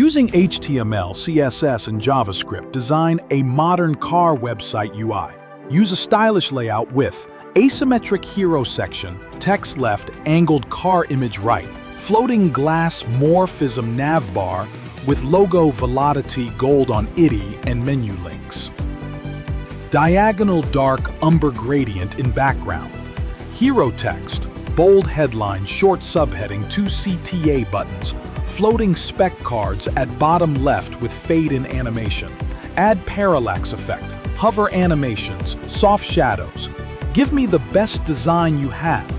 Using HTML, CSS, and JavaScript, design a modern car website UI. Use a stylish layout with asymmetric hero section, text left, angled car image right, floating glass morphism navbar with logo velocity gold on IDE and menu links. Diagonal dark umber gradient in background. Hero text, bold headline, short subheading, 2 CTA buttons, floating spec cards at bottom left with fade-in animation. Add parallax effect, hover animations, soft shadows. Give me the best design you have.